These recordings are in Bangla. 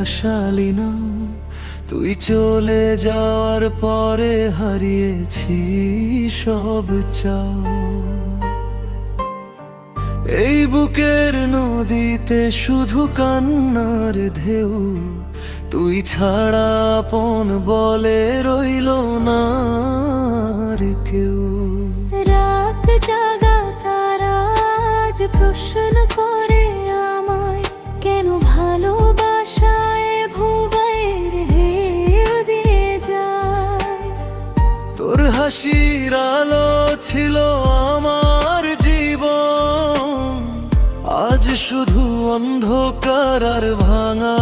ভাসালি না। তুই চলে যাওয়ার পরে হারিয়েছি সব চাওয়া। এই বুকের নদীতে শুধু কান্নার ঢেউ, তুই ছাড়া আপন বলে রইল না আর কেউ। রাত জাগা তারা আজ প্রশ্ন করে আমায়, কেন ভালোবাসায় ভুবনের হেউ দিয়ে যায়। তোর হাসির আলো ছিল আমার জীবন, আজ শুধু অন্ধকার আর ভাঙা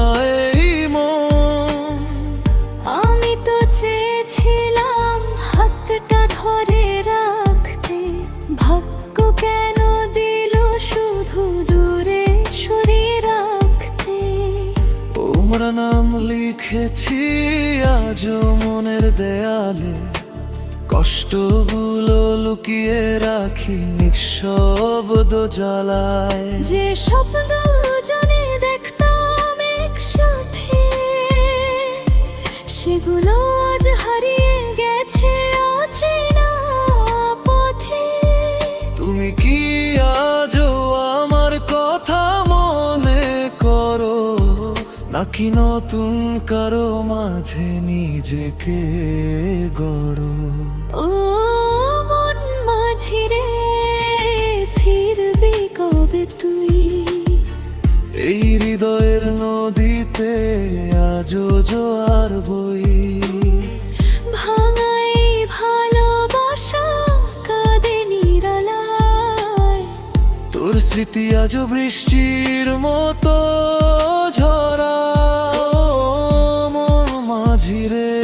এই মন। আমি তো চেয়েছিলাম হাতটা ধরে রাখতে, ভাগ্য কেন দিল শুধু দূরে সরিয়ে রাখতে। তোমরা নাম লিখেছি আজও মনের দেয়ালে, কষ্টগুলো লুকিয়ে রাখি নিঃশব্দ জ্বালায়। যে স্বপ্ন জানে দেখতাম একসাথে, সেগুলো আজ হারিয়ে গেছে অচেনা পথে। তুমি কি আজও আমার কথা মনে করো, নাকি নতুন কারো মাঝে নিজেকে গড়ো? ও মন মাঝি রে, ফিরবি কবে তুই? এই হৃদয়ের নদীতে আজও জোয়ার বই। ভাঙাই ভালোবাসা কাঁদে নিরালায়, তোর স্মৃতি আজও বৃষ্টির মতো ঝরা। মন মাঝি রে,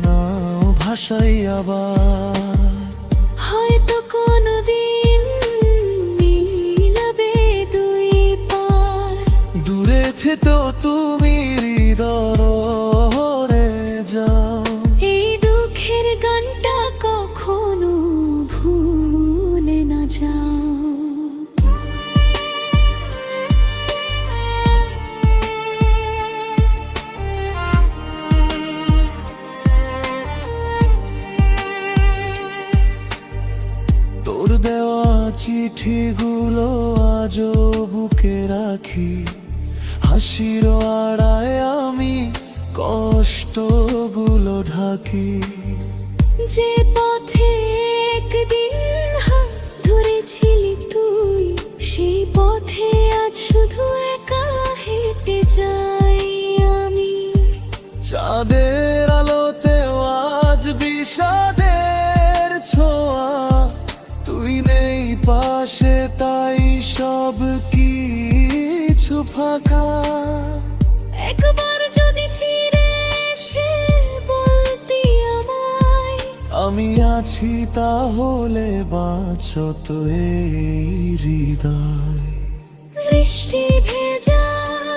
নাও ভাষাই আবার। হয়তো কোনোদিন মিলবে দুই পার। দূরে থেতো তুমি হৃদয়ে যাও। এই দুঃখের গানটা কখনো ভুলে না যাও। তোর দেওয়া চিঠিগুলো আজও বুকে রাখি, হাসির আড়ায় আমি কষ্টগুলো ঢাকি। যে পথে একদিন হাত ধরেছিলি তুই, সেই পথে আজ শুধু একা হেঁটে যাই আমি। চাঁদের আলোতেও আজ বিষাদের ছোঁয়া, তুই নেই পাশে তাই সব কিছু ফাঁকা। একবার যদি ফিরে এসে বলতি আমায়, আমি আছি তাহলে বাঁচত এই হৃদয়। বৃষ্টি ভেজা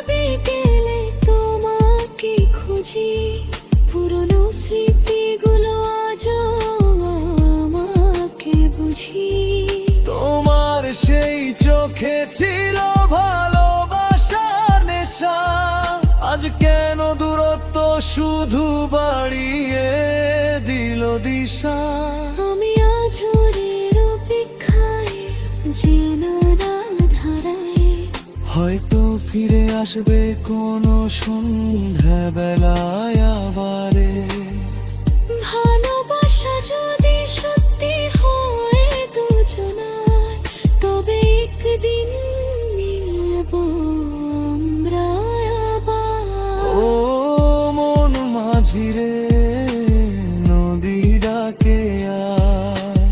বিকেলে তোমাকে খুঁজি, পুরনো স্মৃতিগুলো আজও আমাকে বুঝি। তোমার সেই চোখে ছিল ভালোবাসার নেশা, আজ কেন দূরত্ব শুধু বাড়িয়ে দিল দিশা। আমি আঝরের অপেক্ষায় জেনারা ধারায়, হয়তো ফিরে আসবে কোনো সন্ধ্যা বেলায় আবারে। ভালোবাসা যদি সত্যি হয় দুজনার, তবে একদিন মিলব আমরা আবার। ও মন মাঝি রে, নদী ডাকে আয়।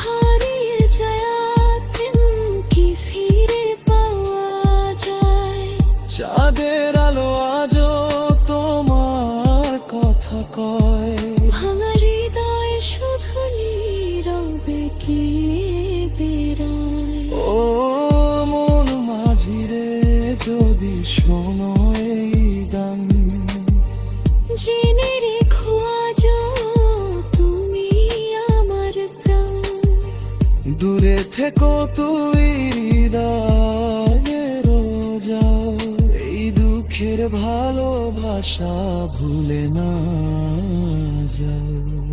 হারিয়ে যাওয়া প্রেম কি ফিরে পাওয়া যায়? চাঁদের আলো আজও তোমার কথা কয়। ভাঙা হৃদয় শুধু নীরবে কে বেড়ায়। ও মন মাঝি রে, যদি শোনো এই গান, জেনে রেখো আজও তুমি আমার প্রাণ। দূরে থেকো তুই হৃদয়ে যাও। এই দুঃখের ভালোবাসা ভুলে না যাও।